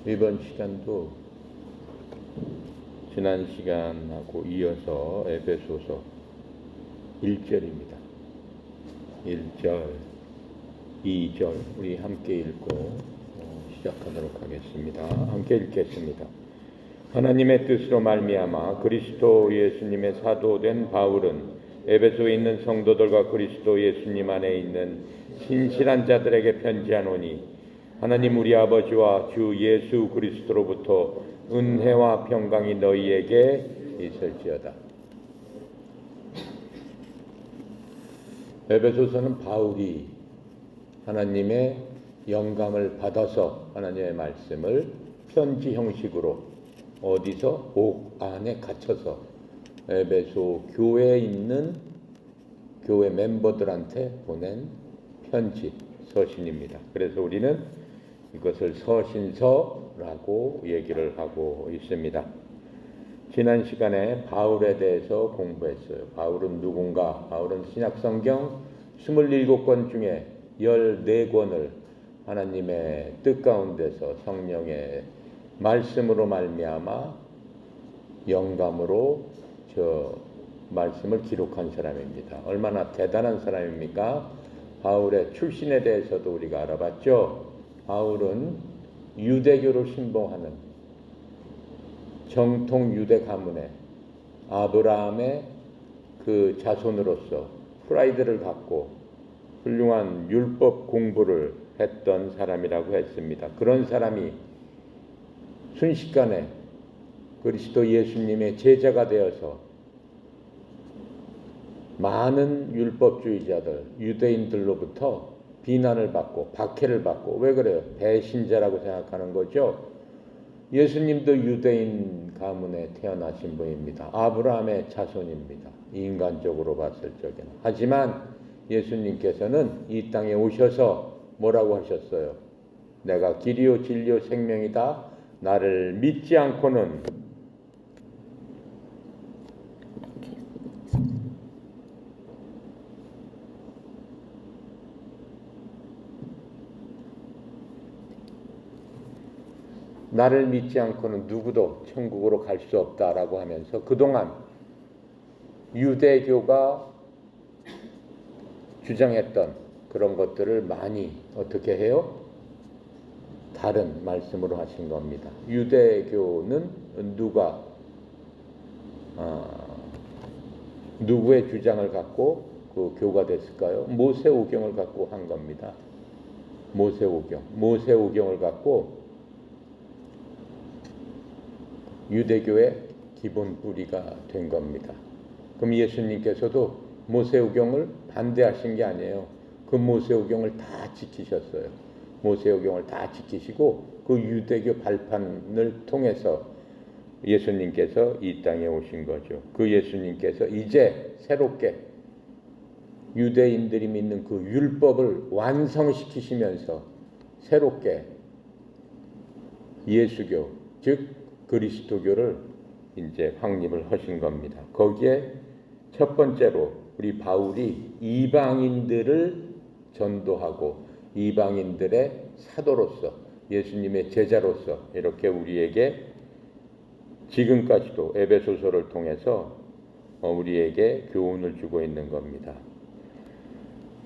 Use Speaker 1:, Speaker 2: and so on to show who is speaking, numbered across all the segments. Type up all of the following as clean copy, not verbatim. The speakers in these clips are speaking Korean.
Speaker 1: 이번 시간도 지난 시간하고 이어서 에베소서 1절입니다. 1절, 2절 우리 함께 읽고 시작하도록 하겠습니다. 함께 읽겠습니다. 하나님의 뜻으로 말미암아 그리스도 예수님의 사도된 바울은 에베소에 있는 성도들과 그리스도 예수님 안에 있는 신실한 자들에게 편지하노니 하나님 우리 아버지와 주 예수 그리스도로부터 은혜와 평강이 너희에게 있을지어다. 에베소서는 바울이 하나님의 영감을 받아서 하나님의 말씀을 편지 형식으로 어디서 옥 안에 갇혀서 에베소 교회에 있는 교회 멤버들한테 보낸 편지 서신입니다. 그래서 우리는 이것을 서신서라고 얘기를 하고 있습니다. 지난 시간에 바울에 대해서 공부했어요. 바울은 누군가? 바울은 신약성경 27권 중에 14권을 하나님의 뜻 가운데서 성령의 말씀으로 말미암아 영감으로 저 말씀을 기록한 사람입니다. 얼마나 대단한 사람입니까? 바울의 출신에 대해서도 우리가 알아봤죠. 바울은 유대교를 신봉하는 정통 유대 가문의 아브라함의 그 자손으로서 프라이드를 갖고 훌륭한 율법 공부를 했던 사람이라고 했습니다. 그런 사람이 순식간에 그리스도 예수님의 제자가 되어서 많은 율법주의자들, 유대인들로부터 비난을 받고 박해를 받고, 왜 그래요? 배신자라고 생각하는 거죠. 예수님도 유대인 가문에 태어나신 분입니다. 아브라함의 자손입니다. 인간적으로 봤을 적에는. 하지만 예수님께서는 이 땅에 오셔서 뭐라고 하셨어요? 내가 길이요 진리요 생명이다. 나를 믿지 않고는 나를 믿지 않고는 누구도 천국으로 갈 수 없다라고 하면서 그동안 유대교가 주장했던 그런 것들을 많이 어떻게 해요? 다른 말씀으로 하신 겁니다. 유대교는 누구의 주장을 갖고 그 교가 됐을까요? 모세오경을 갖고 한 겁니다. 모세오경을 갖고 유대교의 기본 뿌리가 된 겁니다. 그럼 예수님께서도 모세오경을 반대하신 게 아니에요. 그 모세오경을 다 지키셨어요. 모세오경을 다 지키시고 그 유대교 발판을 통해서 예수님께서 이 땅에 오신 거죠. 그 예수님께서 이제 새롭게 유대인들이 믿는 그 율법을 완성시키시면서 새롭게 예수교, 즉 그리스도교를 이제 확립을 하신 겁니다. 거기에 첫 번째로 우리 바울이 이방인들을 전도하고 이방인들의 사도로서 예수님의 제자로서 이렇게 우리에게 지금까지도 에베소서를 통해서 우리에게 교훈을 주고 있는 겁니다.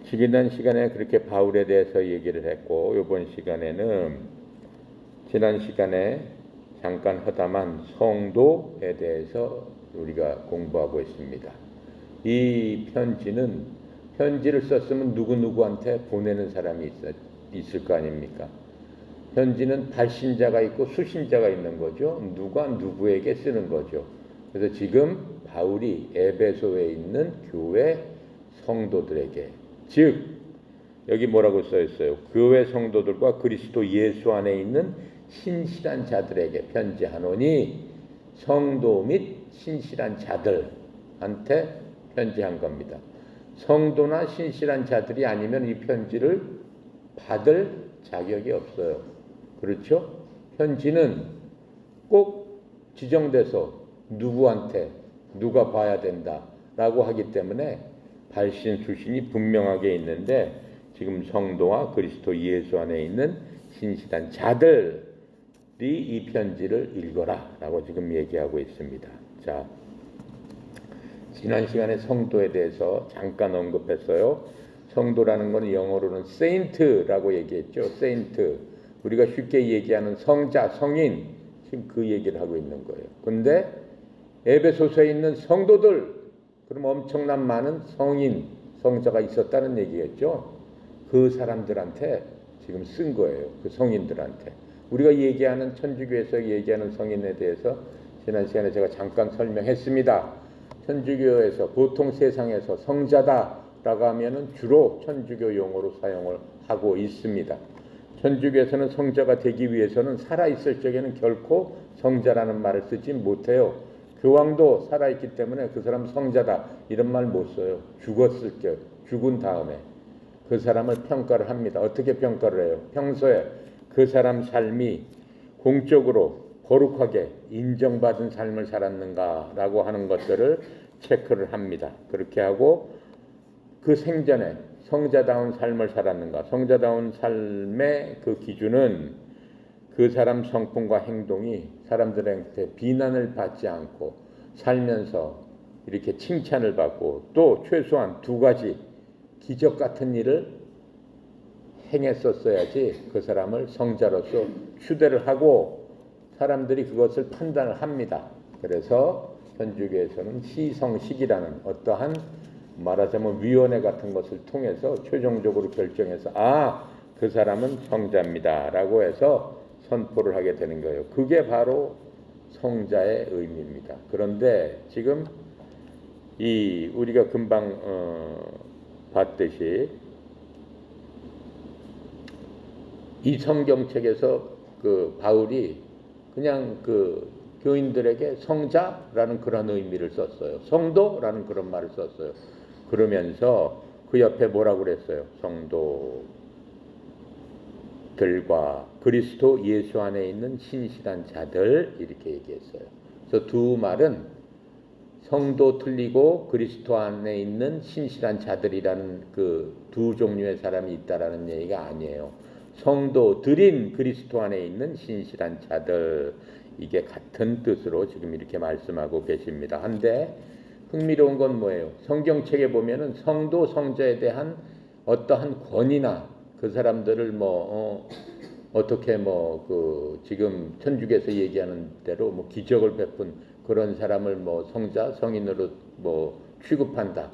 Speaker 1: 지난 시간에 그렇게 바울에 대해서 얘기를 했고 이번 시간에는 지난 시간에 잠깐 허담한 성도에 대해서 우리가 공부하고 있습니다. 이 편지를 썼으면 누구한테 보내는 사람이 있을 거 아닙니까? 편지는 발신자가 있고 수신자가 있는 거죠. 누가 누구에게 쓰는 거죠. 그래서 지금 바울이 에베소에 있는 교회 성도들에게, 즉 여기 뭐라고 써 있어요? 교회 성도들과 그리스도 예수 안에 있는 신실한 자들에게 편지하노니, 성도 및 신실한 자들한테 편지한 겁니다. 성도나 신실한 자들이 아니면 이 편지를 받을 자격이 없어요. 그렇죠? 편지는 꼭 지정돼서 누구한테 누가 봐야 된다라고 하기 때문에 발신 수신이 분명하게 있는데, 지금 성도와 그리스도 예수 안에 있는 신실한 자들, 이 편지를 읽어라 라고 지금 얘기하고 있습니다. 자, 지난 시간에 성도에 대해서 잠깐 언급했어요. 성도라는 건 영어로는 saint라고 얘기했죠. saint. 우리가 쉽게 얘기하는 성자, 성인, 지금 그 얘기를 하고 있는 거예요. 근데 에베소서에 있는 성도들, 그럼 엄청난 많은 성인, 성자가 있었다는 얘기겠죠. 그 사람들한테 지금 쓴 거예요. 그 성인들한테. 우리가 얘기하는 천주교에서 얘기하는 성인에 대해서 지난 시간에 제가 잠깐 설명했습니다. 천주교에서 보통 세상에서 성자다라고 하면은 주로 천주교 용어로 사용을 하고 있습니다. 천주교에서는 성자가 되기 위해서는 살아있을 적에는 결코 성자라는 말을 쓰지 못해요. 교황도 살아있기 때문에 그 사람 성자다 이런 말 못 써요. 죽었을 때, 죽은 다음에 그 사람을 평가를 합니다. 어떻게 평가를 해요? 평소에 그 사람 삶이 공적으로 거룩하게 인정받은 삶을 살았는가라고 하는 것들을 체크를 합니다. 그렇게 하고 그 생전에 성자다운 삶을 살았는가, 성자다운 삶의 그 기준은 그 사람 성품과 행동이 사람들한테 비난을 받지 않고 살면서 이렇게 칭찬을 받고 또 최소한 두 가지 기적 같은 일을 행했었어야지 그 사람을 성자로서 추대를 하고 사람들이 그것을 판단을 합니다. 그래서 천주교에서는 시성식이라는 어떠한 말하자면 위원회 같은 것을 통해서 최종적으로 결정해서 그 사람은 성자입니다 라고 해서 선포를 하게 되는 거예요. 그게 바로 성자의 의미입니다. 그런데 지금 이 우리가 금방 봤듯이 이 성경책에서 그 바울이 그냥 그 교인들에게 성자라는 그런 의미를 썼어요. 성도라는 그런 말을 썼어요. 그러면서 그 옆에 뭐라고 그랬어요? 성도들과 그리스도 예수 안에 있는 신실한 자들 이렇게 얘기했어요. 그래서 두 말은 성도 틀리고 그리스도 안에 있는 신실한 자들이라는 그 두 종류의 사람이 있다라는 얘기가 아니에요. 성도들인 그리스도 안에 있는 신실한 자들 이게 같은 뜻으로 지금 이렇게 말씀하고 계십니다. 한데 흥미로운 건 뭐예요? 성경책에 보면은 성도 성자에 대한 어떠한 권위나 그 사람들을 어떻게 그 지금 천주교에서 얘기하는 대로 기적을 베푼 그런 사람을 성자 성인으로 취급한다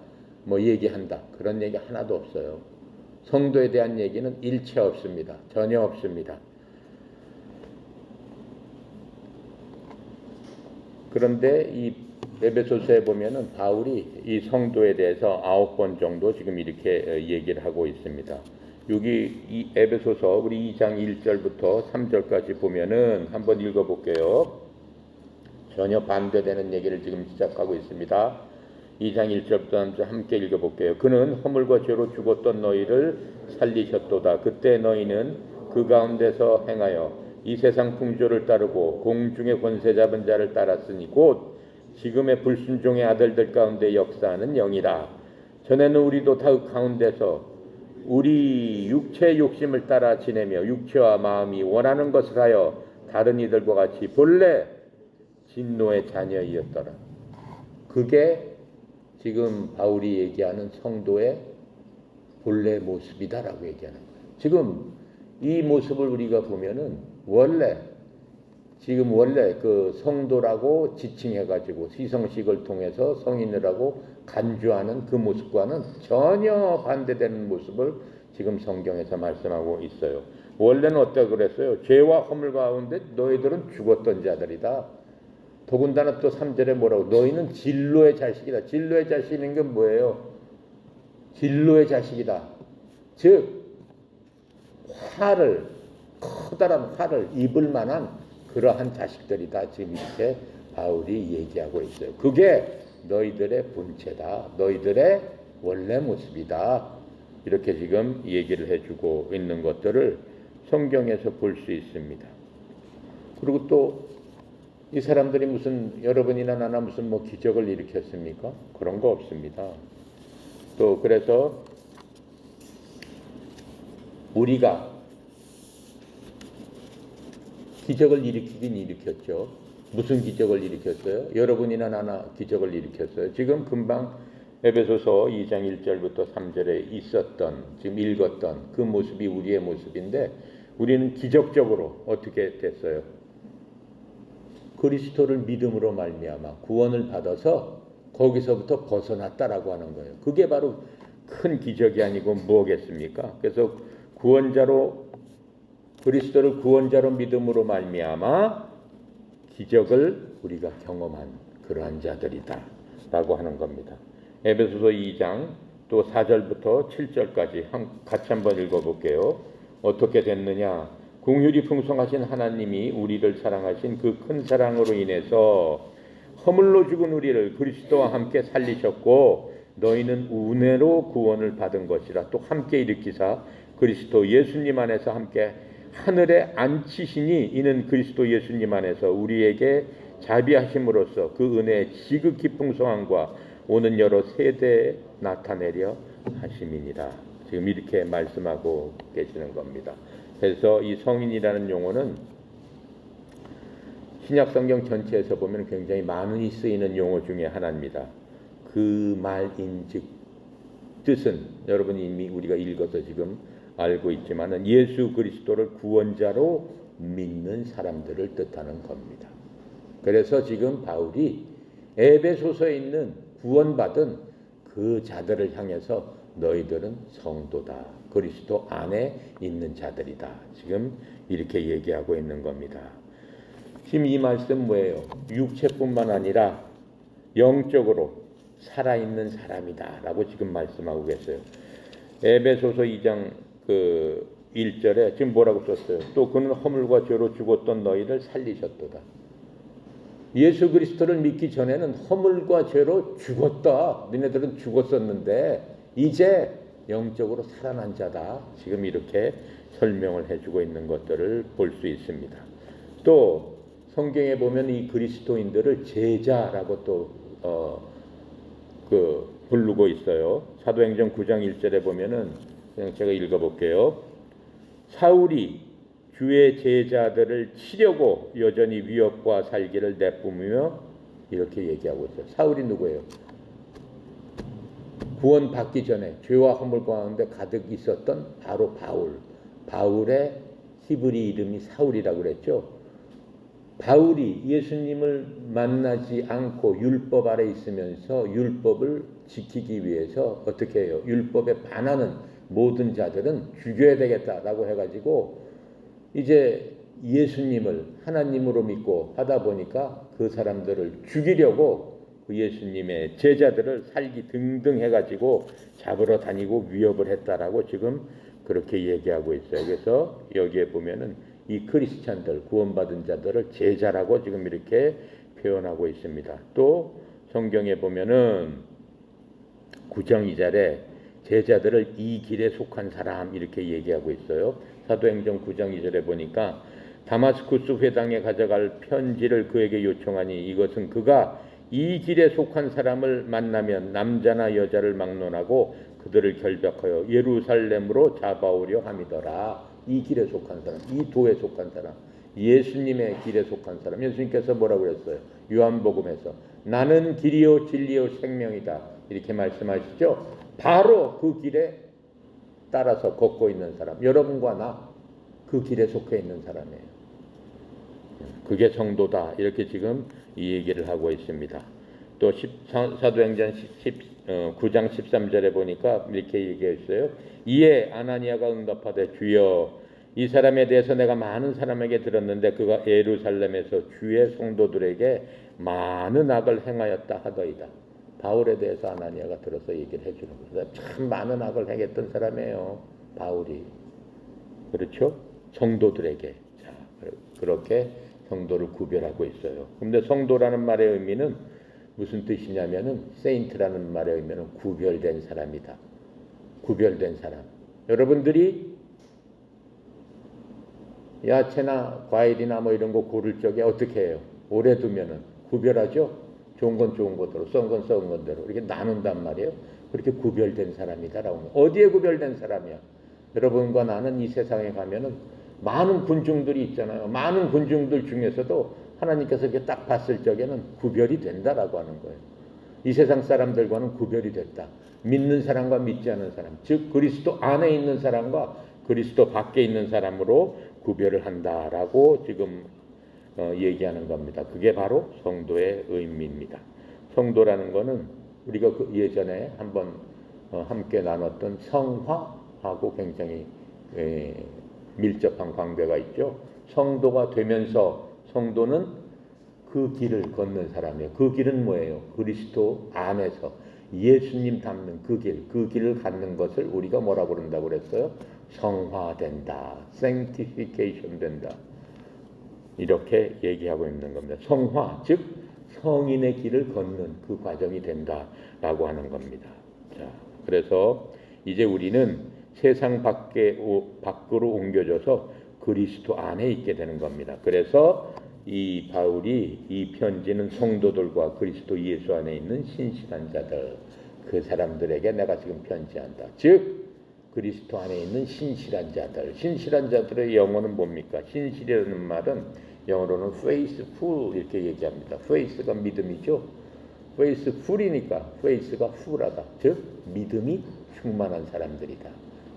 Speaker 1: 얘기한다 그런 얘기 하나도 없어요. 성도에 대한 얘기는 일체 없습니다. 전혀 없습니다. 그런데 이 에베소서에 보면은 바울이 이 성도에 대해서 9번 정도 지금 이렇게 얘기를 하고 있습니다. 여기 이 에베소서 우리 2장 1절부터 3절까지 보면은 한번 읽어볼게요. 전혀 반대되는 얘기를 지금 시작하고 있습니다. 2장 1절부터 3절 함께 읽어볼게요. 그는 허물과 죄로 죽었던 너희를 살리셨도다. 그때 너희는 그 가운데서 행하여 이 세상 풍조를 따르고 공중의 권세 잡은 자를 따랐으니 곧 지금의 불순종의 아들들 가운데 역사하는 영이라. 전에는 우리도 다 그 가운데서 우리 육체의 욕심을 따라 지내며 육체와 마음이 원하는 것을 하여 다른 이들과 같이 본래 진노의 자녀이었더라. 그게 지금 바울이 얘기하는 성도의 본래 모습이다라고 얘기하는 거예요. 지금 이 모습을 우리가 보면은 원래 그 성도라고 지칭해가지고 시성식을 통해서 성인이라고 간주하는 그 모습과는 전혀 반대되는 모습을 지금 성경에서 말씀하고 있어요. 원래는 어떻게 그랬어요? 죄와 허물 가운데 너희들은 죽었던 자들이다. 더군다나 또 3절에 뭐라고? 너희는 진노의 자식이다. 진노의 자식인 게 뭐예요? 진노의 자식이다. 즉 커다란 화를 입을 만한 그러한 자식들이다. 지금 이렇게 바울이 얘기하고 있어요. 그게 너희들의 본체다. 너희들의 원래 모습이다. 이렇게 지금 얘기를 해주고 있는 것들을 성경에서 볼 수 있습니다. 그리고 또 이 사람들이 여러분이나 나나 무슨 기적을 일으켰습니까? 그런 거 없습니다. 또 그래서 우리가 기적을 일으키긴 일으켰죠. 무슨 기적을 일으켰어요? 여러분이나 나나 기적을 일으켰어요. 지금 금방 에베소서 2장 1절부터 3절에 있었던, 지금 읽었던 그 모습이 우리의 모습인데, 우리는 기적적으로 어떻게 됐어요? 그리스도를 믿음으로 말미암아 구원을 받아서 거기서부터 벗어났다라고 하는 거예요. 그게 바로 큰 기적이 아니고 뭐겠습니까? 그래서 그리스도를 구원자로 믿음으로 말미암아 기적을 우리가 경험한 그러한 자들이다 라고 하는 겁니다. 에베소서 2장 또 4절부터 7절까지 같이 한번 읽어볼게요. 어떻게 됐느냐? 긍휼이 풍성하신 하나님이 우리를 사랑하신 그 큰 사랑으로 인해서 허물로 죽은 우리를 그리스도와 함께 살리셨고, 너희는 은혜로 구원을 받은 것이라. 또 함께 일으키사 그리스도 예수님 안에서 함께 하늘에 앉히시니, 이는 그리스도 예수님 안에서 우리에게 자비하심으로써 그 은혜의 지극히 풍성함과 오는 여러 세대에 나타내려 하심이니라. 지금 이렇게 말씀하고 계시는 겁니다. 그래서 이 성인이라는 용어는 신약성경 전체에서 보면 굉장히 많이 쓰이는 용어 중에 하나입니다. 그 말인즉, 뜻은 여러분이 이미 우리가 읽어서 지금 알고 있지만은 예수 그리스도를 구원자로 믿는 사람들을 뜻하는 겁니다. 그래서 지금 바울이 에베소서에 있는 구원받은 그 자들을 향해서 너희들은 성도다, 그리스도 안에 있는 자들이다, 지금 이렇게 얘기하고 있는 겁니다. 지금 이 말씀 뭐예요? 육체뿐만 아니라 영적으로 살아있는 사람이다 라고 지금 말씀하고 계세요. 에베소서 2장 1절에 지금 뭐라고 썼어요? 또 그는 허물과 죄로 죽었던 너희를 살리셨도다. 예수 그리스도를 믿기 전에는 허물과 죄로 죽었다. 너네들은 죽었었는데 이제 영적으로 살아난 자다. 지금 이렇게 설명을 해주고 있는 것들을 볼 수 있습니다. 또 성경에 보면 이 그리스도인들을 제자라고 또 부르고 있어요. 사도행전 9장 1절에 보면은 그냥 제가 읽어볼게요. 사울이 주의 제자들을 치려고 여전히 위협과 살기를 내뿜으며 이렇게 얘기하고 있어요. 사울이 누구예요? 구원 받기 전에 죄와 허물 가운데 가득 있었던 바로 바울의 히브리 이름이 사울이라고 그랬죠. 바울이 예수님을 만나지 않고 율법 아래 있으면서 율법을 지키기 위해서 어떻게 해요? 율법에 반하는 모든 자들은 죽여야 되겠다라고 해가지고 이제 예수님을 하나님으로 믿고 하다 보니까 그 사람들을 죽이려고 그 예수님의 제자들을 살기 등등 해가지고 잡으러 다니고 위협을 했다라고 지금 그렇게 얘기하고 있어요. 그래서 여기에 보면은 이 크리스찬들, 구원받은 자들을 제자라고 지금 이렇게 표현하고 있습니다. 또 성경에 보면은 9장 2절에 제자들을 이 길에 속한 사람 이렇게 얘기하고 있어요. 사도행전 9장 2절에 보니까 다마스쿠스 회당에 가져갈 편지를 그에게 요청하니 이것은 그가 이 길에 속한 사람을 만나면 남자나 여자를 막론하고 그들을 결박하여 예루살렘으로 잡아오려 함이더라. 이 길에 속한 사람, 이 도에 속한 사람, 예수님의 길에 속한 사람. 예수님께서 뭐라고 그랬어요? 요한복음에서 나는 길이요 진리요 생명이다 이렇게 말씀하시죠. 바로 그 길에 따라서 걷고 있는 사람, 여러분과 나 그 길에 속해 있는 사람이에요. 그게 성도다 이렇게 지금 이 얘기를 하고 있습니다. 또 사도행전 9장 13절에 보니까 이렇게 얘기했어요. 이에 아나니아가 응답하되 주여 이 사람에 대해서 내가 많은 사람에게 들었는데 그가 예루살렘에서 주의 성도들에게 많은 악을 행하였다 하더이다. 바울에 대해서 아나니아가 들어서 얘기를 해주는 거예요. 참 많은 악을 행했던 사람이에요, 바울이. 그렇죠? 성도들에게. 자, 그렇게 성도를 구별하고 있어요. 근데 성도라는 말의 의미는 무슨 뜻이냐면은 세인트라는 말의 의미는 구별된 사람이다. 구별된 사람. 여러분들이 야채나 과일이나 뭐 이런 거 고를 적에 어떻게 해요? 오래 두면은 구별하죠? 좋은 건 좋은 것대로, 썩은 건 썩은 것대로 이렇게 나눈단 말이에요. 그렇게 구별된 사람이다라고. 어디에 구별된 사람이야? 여러분과 나는 이 세상에 가면은 많은 군중들이 있잖아요. 많은 군중들 중에서도 하나님께서 이렇게 딱 봤을 적에는 구별이 된다라고 하는 거예요. 이 세상 사람들과는 구별이 됐다. 믿는 사람과 믿지 않은 사람, 즉 그리스도 안에 있는 사람과 그리스도 밖에 있는 사람으로 구별을 한다라고 지금 얘기하는 겁니다. 그게 바로 성도의 의미입니다. 성도라는 거는 우리가 예전에 한번 함께 나눴던 성화하고 굉장히 밀접한 관계가 있죠. 성도가 되면서 성도는 그 길을 걷는 사람이에요. 그 길은 뭐예요? 그리스도 안에서 예수님 닮는 그 길을 갖는 것을 우리가 뭐라고 그런다고 그랬어요? 성화된다. sanctification 된다. 이렇게 얘기하고 있는 겁니다. 성화, 즉 성인의 길을 걷는 그 과정이 된다라고 하는 겁니다. 자, 그래서 이제 우리는 세상 밖으로 옮겨져서 그리스도 안에 있게 되는 겁니다. 그래서 이 바울이 이 편지는 성도들과 그리스도 예수 안에 있는 신실한 자들, 그 사람들에게 내가 지금 편지한다. 즉 그리스도 안에 있는 신실한 자들. 신실한 자들의 영어는 뭡니까? 신실이라는 말은 영어로는 faithful 이렇게 얘기합니다. faith가 믿음이죠. faithful이니까 faith가 full하다. 즉 믿음이 충만한 사람들이다.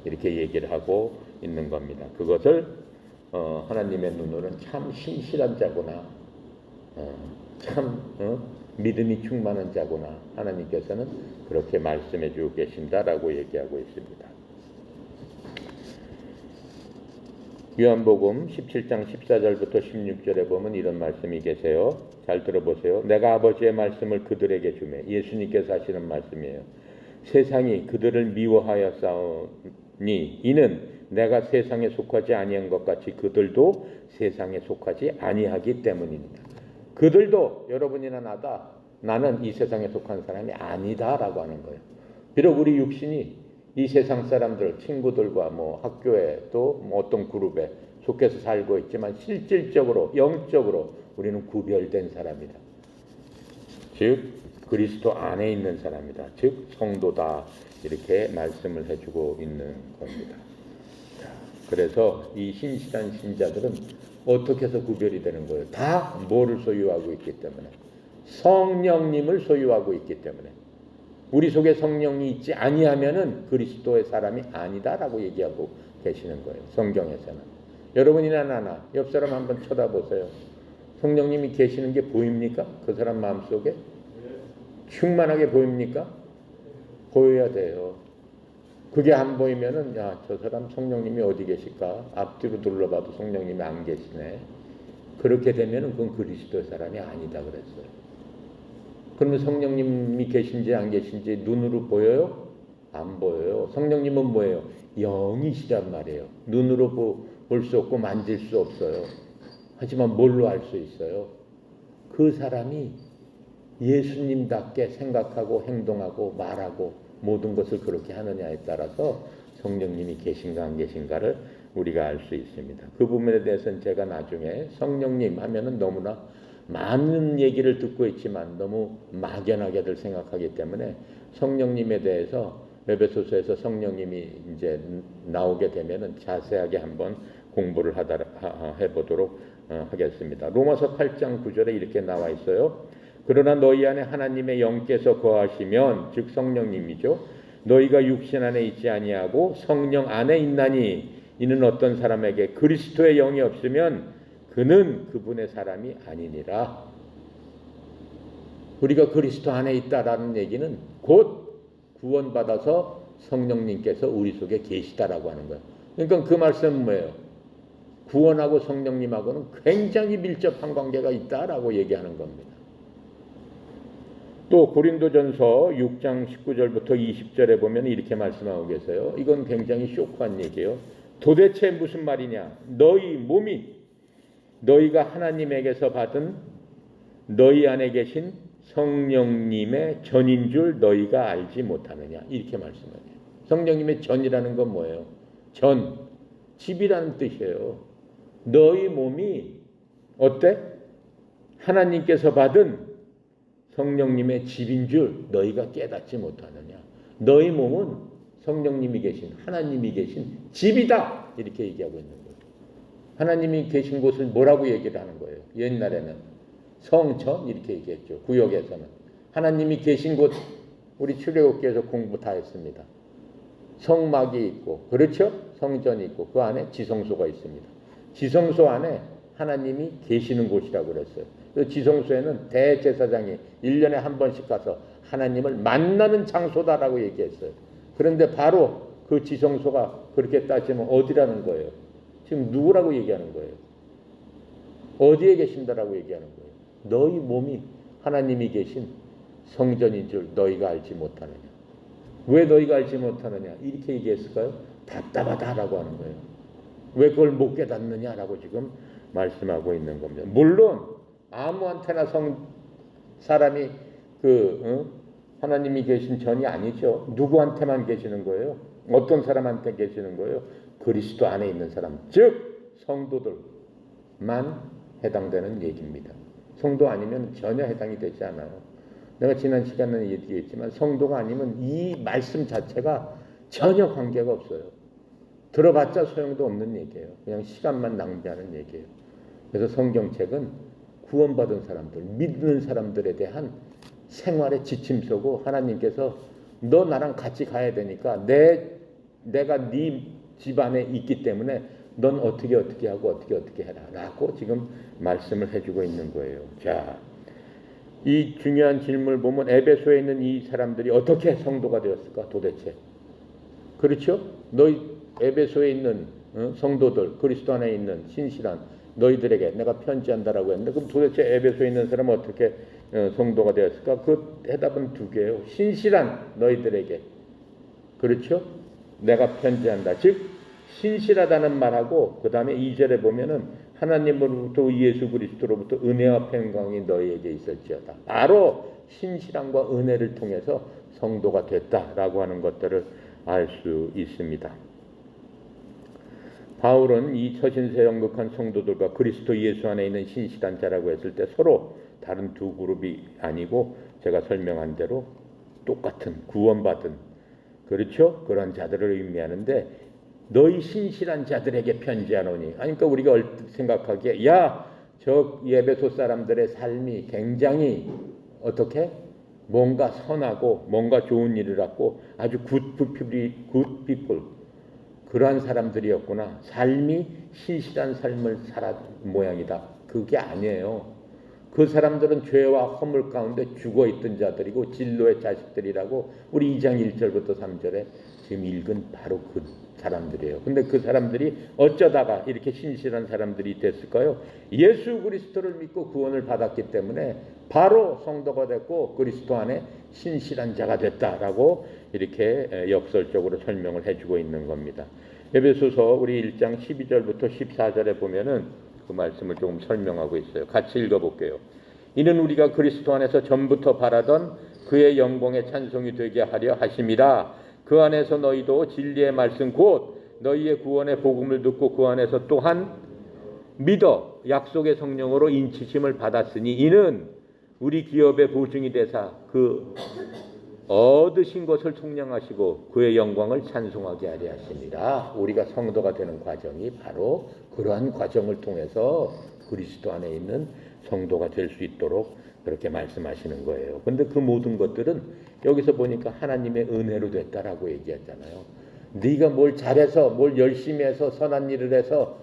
Speaker 1: 이렇게 얘기를 하고 있는 겁니다. 그것을 하나님의 눈으로는 참 신실한 자구나, 참 믿음이 충만한 자구나, 하나님께서는 그렇게 말씀해 주고 계신다라고 얘기하고 있습니다. 요한복음 17장 14절부터 16절에 보면 이런 말씀이 계세요. 잘 들어보세요. 내가 아버지의 말씀을 그들에게 주매, 예수님께서 하시는 말씀이에요. 세상이 그들을 미워하였사오니 이는 내가 세상에 속하지 아니한 것 같이 그들도 세상에 속하지 아니하기 때문입니다. 그들도 여러분이나 나는 이 세상에 속한 사람이 아니다라고 하는 거예요. 비록 우리 육신이 이 세상 사람들, 친구들과 학교에 또 어떤 그룹에 속해서 살고 있지만 실질적으로 영적으로 우리는 구별된 사람이다. 즉 그리스도 안에 있는 사람이다. 즉 성도다. 이렇게 말씀을 해주고 있는 겁니다. 그래서 이 신실한 신자들은 어떻게 해서 구별이 되는 거예요? 다 뭐를 소유하고 있기 때문에? 성령님을 소유하고 있기 때문에. 우리 속에 성령이 있지 아니하면은 그리스도의 사람이 아니다라고 얘기하고 계시는 거예요. 성경에서는. 여러분이나 나나 옆 사람 한번 쳐다보세요. 성령님이 계시는 게 보입니까? 그 사람 마음속에? 충만하게 보입니까? 보여야 돼요. 그게 안 보이면은 저 사람 성령님이 어디 계실까? 앞뒤로 둘러봐도 성령님이 안 계시네. 그렇게 되면은 그건 그리스도의 사람이 아니다 그랬어요. 그러면 성령님이 계신지 안 계신지 눈으로 보여요? 안 보여요. 성령님은 뭐예요? 영이시란 말이에요. 눈으로 볼 수 없고 만질 수 없어요. 하지만 뭘로 알 수 있어요? 그 사람이 예수님답게 생각하고 행동하고 말하고 모든 것을 그렇게 하느냐에 따라서 성령님이 계신가 안 계신가를 우리가 알 수 있습니다. 그 부분에 대해서는 제가 나중에 성령님 하면은 너무나 많은 얘기를 듣고 있지만 너무 막연하게들 생각하기 때문에 성령님에 대해서 에베소서에서 성령님이 이제 나오게 되면은 자세하게 한번 공부를 해보도록 하겠습니다. 로마서 8장 9절에 이렇게 나와 있어요. 그러나 너희 안에 하나님의 영께서 거하시면 즉 성령님이죠. 너희가 육신 안에 있지 아니하고 성령 안에 있나니 이는 어떤 사람에게 그리스도의 영이 없으면 그는 그분의 사람이 아니니라. 우리가 그리스도 안에 있다라는 얘기는 곧 구원받아서 성령님께서 우리 속에 계시다라고 하는 거예요. 그러니까 그 말씀은 뭐예요? 구원하고 성령님하고는 굉장히 밀접한 관계가 있다라고 얘기하는 겁니다. 또 고린도전서 6장 19절부터 20절에 보면 이렇게 말씀하고 계세요. 이건 굉장히 쇼크한 얘기예요. 도대체 무슨 말이냐? 너희 몸이 너희가 하나님에게서 받은 너희 안에 계신 성령님의 전인 줄 너희가 알지 못하느냐? 이렇게 말씀하세요. 성령님의 전이라는 건 뭐예요? 전, 집이라는 뜻이에요. 너희 몸이 어때? 하나님께서 받은 성령님의 집인 줄 너희가 깨닫지 못하느냐? 너희 몸은 성령님이 계신 하나님이 계신 집이다. 이렇게 얘기하고 있는 거예요. 하나님이 계신 곳을 뭐라고 얘기를 하는 거예요? 옛날에는 성전 이렇게 얘기했죠. 구역에서는 하나님이 계신 곳, 우리 출애굽기에서 공부 다 했습니다. 성막이 있고, 그렇죠? 성전이 있고, 그 안에 지성소가 있습니다. 지성소 안에 하나님이 계시는 곳이라고 그랬어요. 그 지성소에는 대제사장이 1년에 한 번씩 가서 하나님을 만나는 장소다라고 얘기했어요. 그런데 바로 그 지성소가 그렇게 따지면 어디라는 거예요? 지금 누구라고 얘기하는 거예요? 어디에 계신다라고 얘기하는 거예요? 너희 몸이 하나님이 계신 성전인 줄 너희가 알지 못하느냐? 왜 너희가 알지 못하느냐? 이렇게 얘기했을까요? 답답하다라고 하는 거예요. 왜 그걸 못 깨닫느냐라고 지금 말씀하고 있는 겁니다. 물론 아무한테나 사람이 하나님이 계신 전이 아니죠. 누구한테만 계시는 거예요? 어떤 사람한테 계시는 거예요? 그리스도 안에 있는 사람, 즉 성도들만 해당되는 얘기입니다. 성도 아니면 전혀 해당이 되지 않아요. 내가 지난 시간에 얘기했지만 성도가 아니면 이 말씀 자체가 전혀 관계가 없어요. 들어봤자 소용도 없는 얘기예요. 그냥 시간만 낭비하는 얘기예요. 그래서 성경책은 구원받은 사람들, 믿는 사람들에 대한 생활의 지침서고, 하나님께서 너 나랑 같이 가야 되니까 내가 네 집안에 있기 때문에 넌 어떻게 하고 어떻게 해라 라고 지금 말씀을 해주고 있는 거예요. 자, 이 중요한 질문을 보면 에베소에 있는 이 사람들이 어떻게 성도가 되었을까 도대체? 그렇죠? 너희 에베소에 있는 성도들, 그리스도 안에 있는 신실한 너희들에게 내가 편지한다라고 했는데, 그럼 도대체 에베소에 있는 사람은 어떻게 성도가 되었을까? 그 해답은 두 개예요. 신실한 너희들에게, 그렇죠? 내가 편지한다. 즉 신실하다는 말하고 그 다음에 2절에 보면은 하나님으로부터 예수 그리스도로부터 은혜와 평강이 너희에게 있을지어다. 바로 신실함과 은혜를 통해서 성도가 됐다라고 하는 것들을 알 수 있습니다. 바울은 이 처신세 영극한 성도들과 그리스도 예수 안에 있는 신실한 자라고 했을 때 서로 다른 두 그룹이 아니고 제가 설명한 대로 똑같은 구원받은, 그렇죠? 그런 자들을 의미하는데, 너희 신실한 자들에게 편지하노니, 그러니까 우리가 얼핏 생각하기에 저 에베소 사람들의 삶이 굉장히 어떻게 뭔가 선하고 뭔가 좋은 일을 하고 아주 굿 피플 그러한 사람들이었구나, 삶이 신실한 삶을 살았 모양이다. 그게 아니에요. 그 사람들은 죄와 허물 가운데 죽어있던 자들이고 진노의 자식들이라고 우리 2장 1절부터 3절에 지금 읽은 바로 그 사람들이에요. 근데 그 사람들이 어쩌다가 이렇게 신실한 사람들이 됐을까요? 예수 그리스도를 믿고 구원을 받았기 때문에 바로 성도가 됐고 그리스도 안에 신실한 자가 됐다라고 이렇게 역설적으로 설명을 해주고 있는 겁니다. 에베소서 우리 1장 12절부터 14절에 보면은 그 말씀을 조금 설명하고 있어요. 같이 읽어볼게요. 이는 우리가 그리스도 안에서 전부터 바라던 그의 영광의 찬송이 되게 하려 하심이라. 그 안에서 너희도 진리의 말씀 곧 너희의 구원의 복음을 듣고 그 안에서 또한 믿어 약속의 성령으로 인치심을 받았으니 이는 우리 기업의 보증이 되사 그 얻으신 것을 총량하시고 그의 영광을 찬송하게 하려 하십니다. 우리가 성도가 되는 과정이 바로 그러한 과정을 통해서 그리스도 안에 있는 성도가 될 수 있도록 그렇게 말씀하시는 거예요. 그런데 그 모든 것들은 여기서 보니까 하나님의 은혜로 됐다라고 얘기했잖아요. 네가 뭘 잘해서 뭘 열심히 해서 선한 일을 해서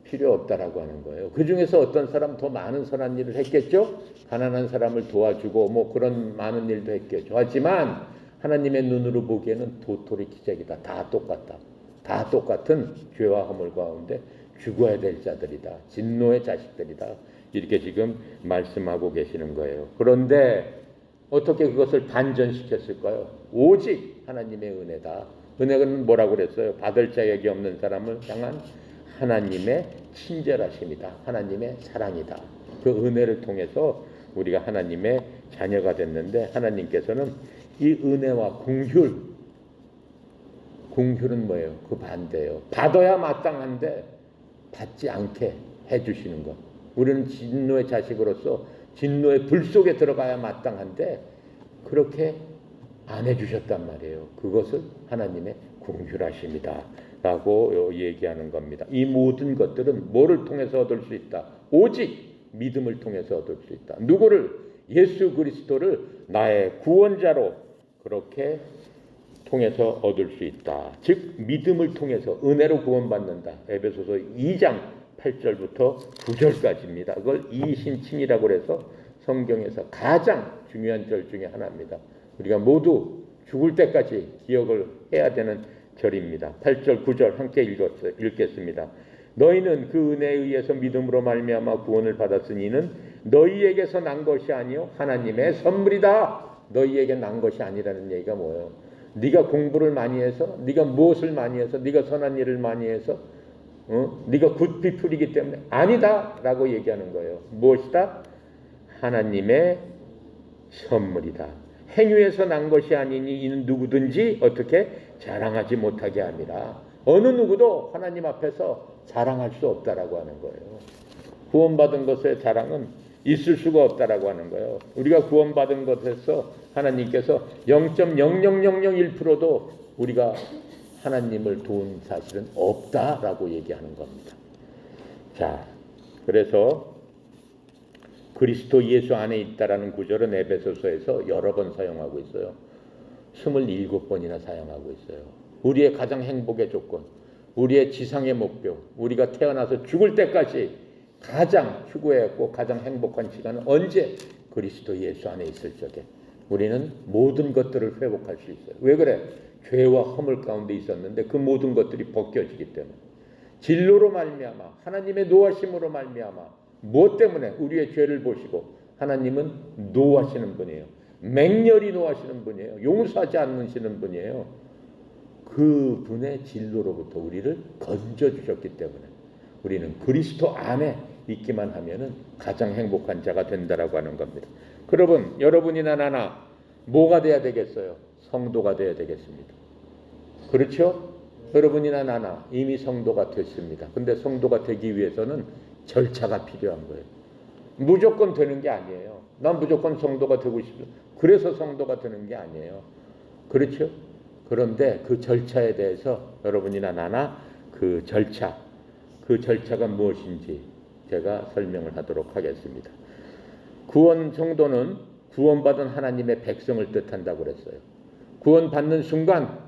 Speaker 1: 필요 없다라고 하는 거예요. 그 중에서 어떤 사람 더 많은 선한 일을 했겠죠? 가난한 사람을 도와주고 뭐 그런 많은 일도 했겠죠. 하지만 하나님의 눈으로 보기에는 도토리 기적이다. 다 똑같다. 다 똑같은 죄와 허물 가운데 죽어야 될 자들이다. 진노의 자식들이다. 이렇게 지금 말씀하고 계시는 거예요. 그런데 어떻게 그것을 반전시켰을까요? 오직 하나님의 은혜다. 은혜는 뭐라고 그랬어요? 받을 자격이 없는 사람을 향한 하나님의 친절하심이다. 하나님의 사랑이다. 그 은혜를 통해서 우리가 하나님의 자녀가 됐는데, 하나님께서는 이 은혜와 공휴는 뭐예요? 그 반대예요. 받아야 마땅한데 받지 않게 해주시는 것. 우리는 진노의 자식으로서 진노의 불 속에 들어가야 마땅한데 그렇게 안 해주셨단 말이에요. 그것을 하나님의 공휴하십니다. 라고 얘기하는 겁니다. 이 모든 것들은 뭐를 통해서 얻을 수 있다? 오직 믿음을 통해서 얻을 수 있다. 누구를? 예수 그리스도를 나의 구원자로 그렇게 통해서 얻을 수 있다. 즉 믿음을 통해서 은혜로 구원받는다. 에베소서 2장 8절부터 9절까지입니다. 그걸 이신칭이라고 해서 성경에서 가장 중요한 절 중에 하나입니다. 우리가 모두 죽을 때까지 기억을 해야 되는 절입니다. 8절 9절 함께 읽겠습니다. 너희는 그 은혜에 의해서 믿음으로 말미암아 구원을 받았으니 이는 너희에게서 난 것이 아니요 하나님의 선물이다. 너희에게 난 것이 아니라는 얘기가 뭐예요? 네가 공부를 많이 해서, 네가 무엇을 많이 해서, 네가 선한 일을 많이 해서, 네가 굿피플이기 때문에 아니다라고 얘기하는 거예요. 무엇이다? 하나님의 선물이다. 행위에서 난 것이 아니니 이는 누구든지 어떻게 자랑하지 못하게 함이라. 어느 누구도 하나님 앞에서 자랑할 수 없다라고 하는 거예요. 구원받은 것의 자랑은 있을 수가 없다라고 하는 거예요. 우리가 구원받은 것에서 하나님께서 0.00001%도 우리가 하나님을 도운 사실은 없다라고 얘기하는 겁니다. 자, 그래서 그리스도 예수 안에 있다라는 구절은 에베소서에서 여러 번 사용하고 있어요. 27번이나 사용하고 있어요. 우리의 가장 행복의 조건, 우리의 지상의 목표, 우리가 태어나서 죽을 때까지 가장 추구했고 가장 행복한 시간은 언제? 그리스도 예수 안에 있을 적에 우리는 모든 것들을 회복할 수 있어요. 왜 그래? 죄와 허물 가운데 있었는데 그 모든 것들이 벗겨지기 때문에 진로로 말미암아 하나님의 노하심으로 말미암아 무엇 때문에? 우리의 죄를 보시고 하나님은 노하시는 분이에요. 맹렬히 노하시는 분이에요. 용서하지 않으시는 분이에요. 그 분의 진로로부터 우리를 건져주셨기 때문에 우리는 그리스도 안에 있기만 하면은 가장 행복한 자가 된다라고 하는 겁니다. 여러분, 여러분이나 나나 뭐가 돼야 되겠어요? 성도가 돼야 되겠습니다. 그렇죠? 여러분이나 나나 이미 성도가 됐습니다. 근데 성도가 되기 위해서는 절차가 필요한 거예요. 무조건 되는 게 아니에요. 난 무조건 성도가 되고 싶어. 그래서 성도가 되는 게 아니에요. 그렇죠? 그런데 그 절차에 대해서 여러분이나 나나 그 절차가 무엇인지 제가 설명을 하도록 하겠습니다. 구원 성도는 구원받은 하나님의 백성을 뜻한다고 그랬어요. 구원받는 순간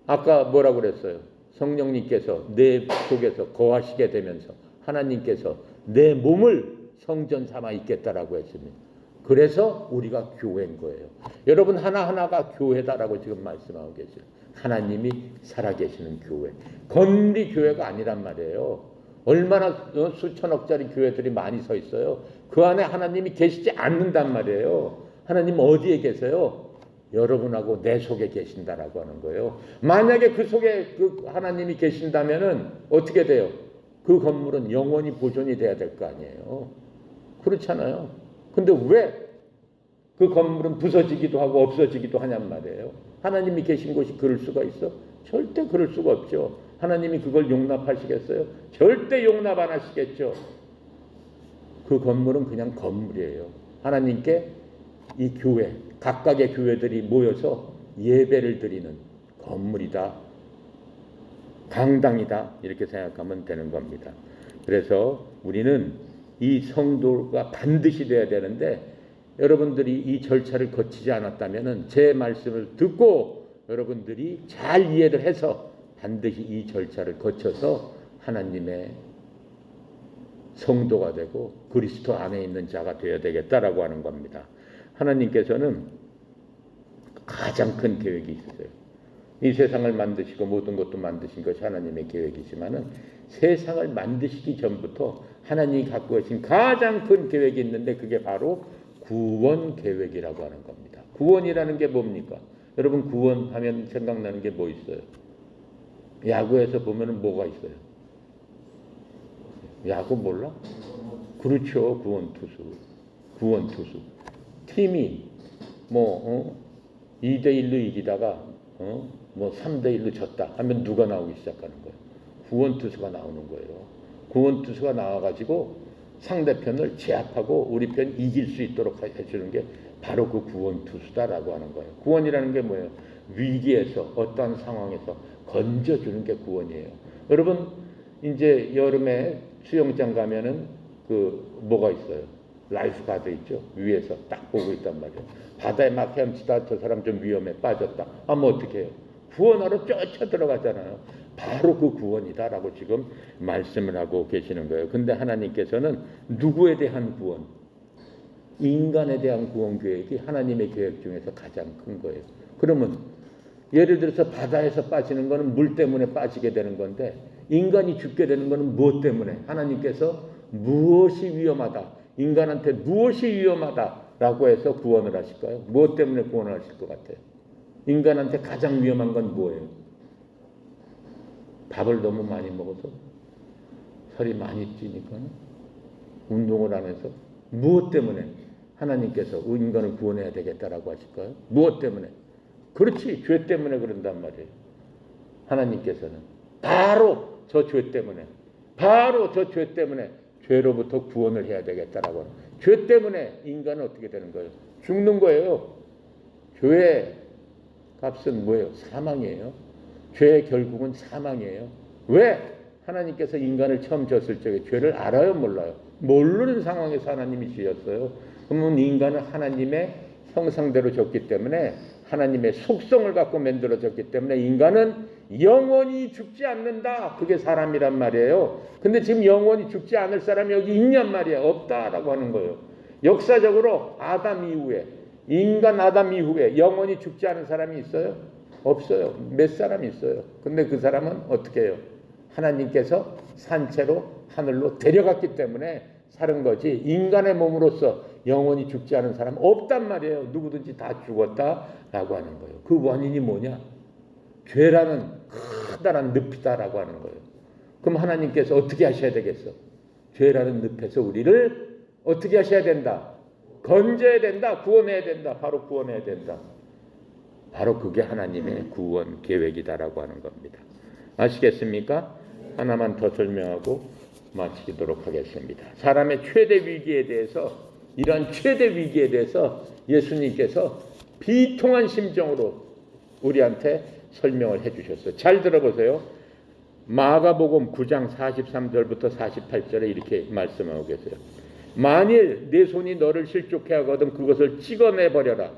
Speaker 1: 아까 뭐라고 그랬어요? 성령님께서 내 속에서 거하시게 되면서 하나님께서 내 몸을 성전 삼아 있겠다라고 했습니다. 그래서 우리가 교회인 거예요. 여러분 하나하나가 교회다라고 지금 말씀하고 계세요. 하나님이 살아계시는 교회. 건물이 교회가 아니란 말이에요. 얼마나 수천억짜리 교회들이 많이 서 있어요. 그 안에 하나님이 계시지 않는단 말이에요. 하나님 어디에 계세요? 여러분하고 내 속에 계신다라고 하는 거예요. 만약에 그 속에 그 하나님이 계신다면은 어떻게 돼요? 그 건물은 영원히 보존이 돼야 될 거 아니에요. 그렇잖아요. 근데 왜 그 건물은 부서지기도 하고 없어지기도 하냔 말이에요. 하나님이 계신 곳이 그럴 수가 있어? 절대 그럴 수가 없죠. 하나님이 그걸 용납하시겠어요? 절대 용납 안 하시겠죠. 그 건물은 그냥 건물이에요. 하나님께 이 교회, 각각의 교회들이 모여서 예배를 드리는 건물이다. 강당이다. 이렇게 생각하면 되는 겁니다. 그래서 우리는 이 성도가 반드시 돼야 되는데 여러분들이 이 절차를 거치지 않았다면 제 말씀을 듣고 여러분들이 잘 이해를 해서 반드시 이 절차를 거쳐서 하나님의 성도가 되고 그리스도 안에 있는 자가 되어야 되겠다라고 하는 겁니다. 하나님께서는 가장 큰 계획이 있으세요. 이 세상을 만드시고 모든 것도 만드신 것이 하나님의 계획이지만은 세상을 만드시기 전부터 하나님이 갖고 계신 가장 큰 계획이 있는데 그게 바로 구원 계획이라고 하는 겁니다. 구원이라는 게 뭡니까? 여러분 구원하면 생각나는 게 뭐 있어요? 야구에서 보면은 뭐가 있어요? 야구 몰라? 그렇죠. 구원투수. 팀이 2대1로 이기다가 3대1로 졌다 하면 누가 나오기 시작하는 거예요? 구원투수가 나오는 거예요. 구원투수가 나와가지고 상대편을 제압하고 우리 편 이길 수 있도록 해주는 게 바로 그 구원투수다라고 하는 거예요. 구원이라는 게 뭐예요? 위기에서 어떠한 상황에서 건져주는 게 구원이에요. 여러분 이제 여름에 수영장 가면은 그 뭐가 있어요? 라이프 가드 있죠. 위에서 딱 보고 있단 말이에요. 바다에 막 헤엄치다 저 사람 좀 위험해 빠졌다. 하면 어떻게 해요? 구원하러 쫓아 들어가잖아요. 바로 그 구원이다라고 지금 말씀을 하고 계시는 거예요. 근데 하나님께서는 누구에 대한 구원? 인간에 대한 구원 계획이 하나님의 계획 중에서 가장 큰 거예요. 그러면 예를 들어서 바다에서 빠지는 거는 물 때문에 빠지게 되는 건데 인간이 죽게 되는 거는 무엇 때문에? 하나님께서 무엇이 위험하다, 인간한테 무엇이 위험하다라고 해서 구원을 하실까요? 무엇 때문에 구원을 하실 것 같아요? 인간한테 가장 위험한 건 뭐예요? 밥을 너무 많이 먹어서 살이 많이 찌니까 운동을 안 해서 무엇 때문에 하나님께서 인간을 구원해야 되겠다라고 하실까요? 무엇 때문에? 그렇지, 죄 때문에 그런단 말이에요. 하나님께서는 바로 저 죄 때문에, 바로 저 죄 때문에 죄로부터 구원을 해야 되겠다라고 하는. 죄 때문에 인간은 어떻게 되는 거예요? 죽는 거예요. 죄의 값은 뭐예요? 사망이에요. 죄의 결국은 사망이에요. 왜? 하나님께서 인간을 처음 졌을 적에 죄를 알아요, 몰라요? 모르는 상황에서 하나님이 지었어요. 그러면 인간은 하나님의 형상대로 졌기 때문에, 하나님의 속성을 갖고 만들어졌기 때문에 인간은 영원히 죽지 않는다. 그게 사람이란 말이에요. 근데 지금 영원히 죽지 않을 사람이 여기 있냔 말이에요. 없다라고 하는 거예요. 역사적으로 아담 이후에, 인간 아담 이후에 영원히 죽지 않은 사람이 있어요? 없어요. 몇 사람이 있어요. 근데 그 사람은 어떻게 해요? 하나님께서 산채로 하늘로 데려갔기 때문에 사는 거지, 인간의 몸으로서 영원히 죽지 않은 사람 없단 말이에요. 누구든지 다 죽었다라고 하는 거예요. 그 원인이 뭐냐? 죄라는 커다란 늪이다라고 하는 거예요. 그럼 하나님께서 어떻게 하셔야 되겠어? 죄라는 늪에서 우리를 어떻게 하셔야 된다? 건져야 된다. 구원해야 된다. 바로 구원해야 된다. 바로 그게 하나님의 구원 계획이다라고 하는 겁니다. 아시겠습니까? 하나만 더 설명하고 마치도록 하겠습니다. 사람의 최대 위기에 대해서, 이러한 최대 위기에 대해서 예수님께서 비통한 심정으로 우리한테 설명을 해주셨어요. 잘 들어보세요. 마가복음 9장 43절부터 48절에 이렇게 말씀하고 계세요. 만일 내 손이 너를 실족해 하거든 그것을 찍어내버려라.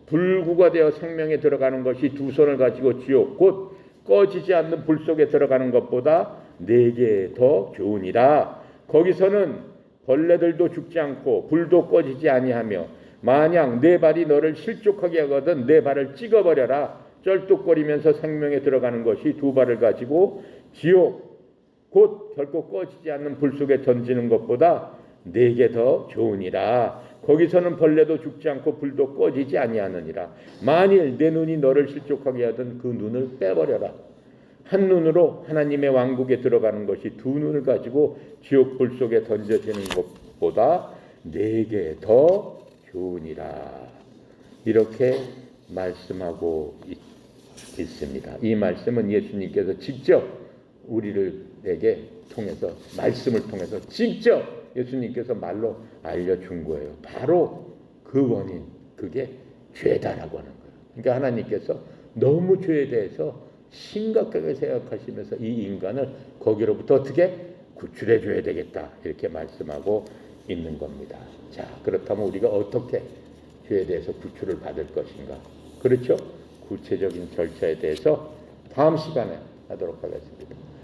Speaker 1: 불구가 되어 생명에 들어가는 것이 두 손을 가지고 지옥 곧 꺼지지 않는 불 속에 들어가는 것보다 내게 더 좋으니라. 거기서는 벌레들도 죽지 않고 불도 꺼지지 아니하며 만약 내 발이 너를 실족하게 하거든 내 발을 찍어버려라. 쩔뚝거리면서 생명에 들어가는 것이 두 발을 가지고 지옥 곧 결코 꺼지지 않는 불 속에 던지는 것보다 내게 더 좋으니라. 거기서는 벌레도 죽지 않고 불도 꺼지지 아니하느니라. 만일 내 눈이 너를 실족하게 하던 그 눈을 빼버려라. 한 눈으로 하나님의 왕국에 들어가는 것이 두 눈을 가지고 지옥 불 속에 던져지는 것보다 내게 더 좋으니라. 이렇게 말씀하고 있습니다. 이 말씀은 예수님께서 직접 우리들에게 통해서, 말씀을 통해서 직접 예수님께서 말로 알려준 거예요. 바로 그 원인, 그게 죄다라고 하는 거예요. 그러니까 하나님께서 너무 죄에 대해서 심각하게 생각하시면서 이 인간을 거기로부터 어떻게 구출해 줘야 되겠다, 이렇게 말씀하고 있는 겁니다. 자, 그렇다면 우리가 어떻게 죄에 대해서 구출을 받을 것인가? 그렇죠? 구체적인 절차에 대해서 다음 시간에 하도록 하겠습니다.